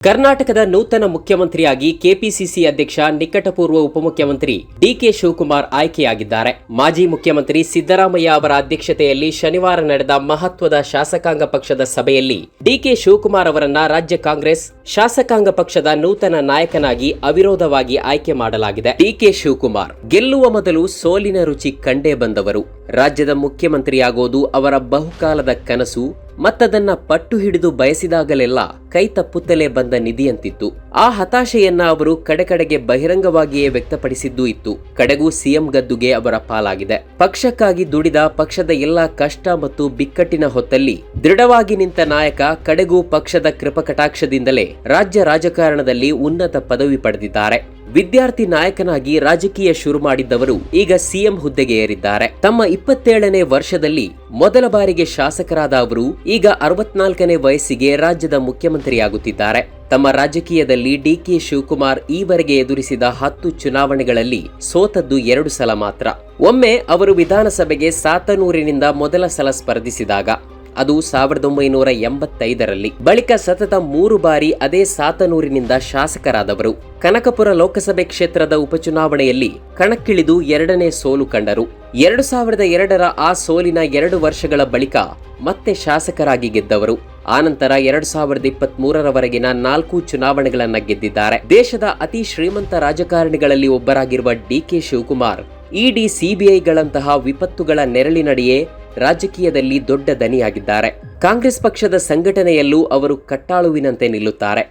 ಕರ್ನಾಟಕದ ನೂತನ ಮುಖ್ಯಮಂತ್ರಿಯಾಗಿ ಕೆಪಿಸಿಸಿ ಅಧ್ಯಕ್ಷ ನಿಕಟಪೂರ್ವ ಉಪಮುಖ್ಯಮಂತ್ರಿ ಡಿಕೆ ಶಿವಕುಮಾರ್ ಆಯ್ಕೆಯಾಗಿದ್ದಾರೆ. ಮಾಜಿ ಮುಖ್ಯಮಂತ್ರಿ ಸಿದ್ದರಾಮಯ್ಯ ಅವರ ಅಧ್ಯಕ್ಷತೆಯಲ್ಲಿ ಶನಿವಾರ ನಡೆದ ಮಹತ್ವದ ಶಾಸಕಾಂಗ ಪಕ್ಷದ ಸಭೆಯಲ್ಲಿ ಡಿಕೆ ಶಿವಕುಮಾರ್ ಅವರನ್ನ ರಾಜ್ಯ ಕಾಂಗ್ರೆಸ್ ಶಾಸಕಾಂಗ ಪಕ್ಷದ ನೂತನ ನಾಯಕನಾಗಿ ಅವಿರೋಧವಾಗಿ ಆಯ್ಕೆ ಮಾಡಲಾಗಿದೆ. ಡಿಕೆ ಶಿವಕುಮಾರ್ ಗೆಲ್ಲುವ ಮೊದಲು ಸೋಲಿನ ರುಚಿ ಕಂಡೇ ಬಂದವರು. ರಾಜ್ಯದ ಮುಖ್ಯಮಂತ್ರಿಯಾಗೋದು ಅವರ ಬಹುಕಾಲದ ಕನಸು. ಮತ್ತದನ್ನ ಪಟ್ಟು ಹಿಡಿದು ಬಯಸಿದಾಗಲೆಲ್ಲ ಕೈ ತಪ್ಪುತ್ತಲೇ ಬಂದ ನಿಧಿಯಂತಿತ್ತು. ಆ ಹತಾಶೆಯನ್ನ ಅವರು ಕಡೆಗೆ ಬಹಿರಂಗವಾಗಿಯೇ ವ್ಯಕ್ತಪಡಿಸಿದ್ದೂ ಇತ್ತು. ಕಡೆಗೂ ಸಿಎಂ ಗದ್ದುಗೆ ಅವರ ಪಾಲಾಗಿದೆ. ಪಕ್ಷಕ್ಕಾಗಿ ದುಡಿದ, ಪಕ್ಷದ ಎಲ್ಲಾ ಕಷ್ಟ ಮತ್ತು ಬಿಕ್ಕಟ್ಟಿನ ಹೊತ್ತಲ್ಲಿ ದೃಢವಾಗಿ ನಿಂತ ನಾಯಕ ಕಡೆಗೂ ಪಕ್ಷದ ಕೃಪಕಟಾಕ್ಷದಿಂದಲೇ ರಾಜ್ಯ ರಾಜಕಾರಣದಲ್ಲಿ ಉನ್ನತ ಪದವಿ ಪಡೆದಿದ್ದಾರೆ. ವಿದ್ಯಾರ್ಥಿ ನಾಯಕನಾಗಿ ರಾಜಕೀಯ ಶುರು ಮಾಡಿದ್ದವರು ಈಗ ಸಿಎಂ ಹುದ್ದೆಗೆ ಏರಿದ್ದಾರೆ. ತಮ್ಮ 27ನೇ ವರ್ಷದಲ್ಲಿ ಮೊದಲ ಬಾರಿಗೆ ಶಾಸಕರಾದ ಅವರು ಈಗ 64ನೇ ವಯಸ್ಸಿಗೆ ರಾಜ್ಯದ ಮುಖ್ಯಮಂತ್ರಿಯಾಗುತ್ತಿದ್ದಾರೆ. ತಮ್ಮ ರಾಜಕೀಯದಲ್ಲಿ ಡಿಕೆ ಶಿವಕುಮಾರ್ ಈವರೆಗೆ ಎದುರಿಸಿದ 10 ಚುನಾವಣೆಗಳಲ್ಲಿ ಸೋತದ್ದು 2 ಸಲ ಮಾತ್ರ. ಒಮ್ಮೆ ಅವರು ವಿಧಾನಸಭೆಗೆ ಸಾತನೂರಿನಿಂದ ಮೊದಲ ಸಲ ಸ್ಪರ್ಧಿಸಿದಾಗ, ಅದು 1985ರಲ್ಲಿ. ಬಳಿಕ ಸತತ 3 ಬಾರಿ ಅದೇ ಸಾತನೂರಿನಿಂದ ಶಾಸಕರಾದವರು. ಕನಕಪುರ ಲೋಕಸಭೆ ಕ್ಷೇತ್ರದ ಉಪಚುನಾವಣೆಯಲ್ಲಿ ಕಣಕ್ಕಿಳಿದು 2ನೇ ಸೋಲು ಕಂಡರು. 2002ರ ಆ ಸೋಲಿನ 2 ವರ್ಷಗಳ ಬಳಿಕ ಮತ್ತೆ ಶಾಸಕರಾಗಿ ಗೆದ್ದವರು. ಆನಂತರ 2023ರವರೆಗಿನ 4 ಚುನಾವಣೆಗಳನ್ನ ಗೆದ್ದಿದ್ದಾರೆ. ದೇಶದ ಅತಿ ಶ್ರೀಮಂತ ರಾಜಕಾರಣಿಗಳಲ್ಲಿ ಒಬ್ಬರಾಗಿರುವ ಡಿಕೆ ಶಿವಕುಮಾರ್ ಇಡಿ, ಸಿಬಿಐಗಳಂತಹ ವಿಪತ್ತುಗಳ ನೆರಳಿನಡಿಯೇ ರಾಜಕೀಯದಲ್ಲಿ ದೊಡ್ಡ ದನಿಯಾಗಿದ್ದಾರೆ. ಕಾಂಗ್ರೆಸ್ ಪಕ್ಷದ ಸಂಘಟನೆಯಲ್ಲೂ ಅವರು ಕಟ್ಟಾಳುವಿನಂತೆ ನಿಲ್ಲುತ್ತಾರೆ.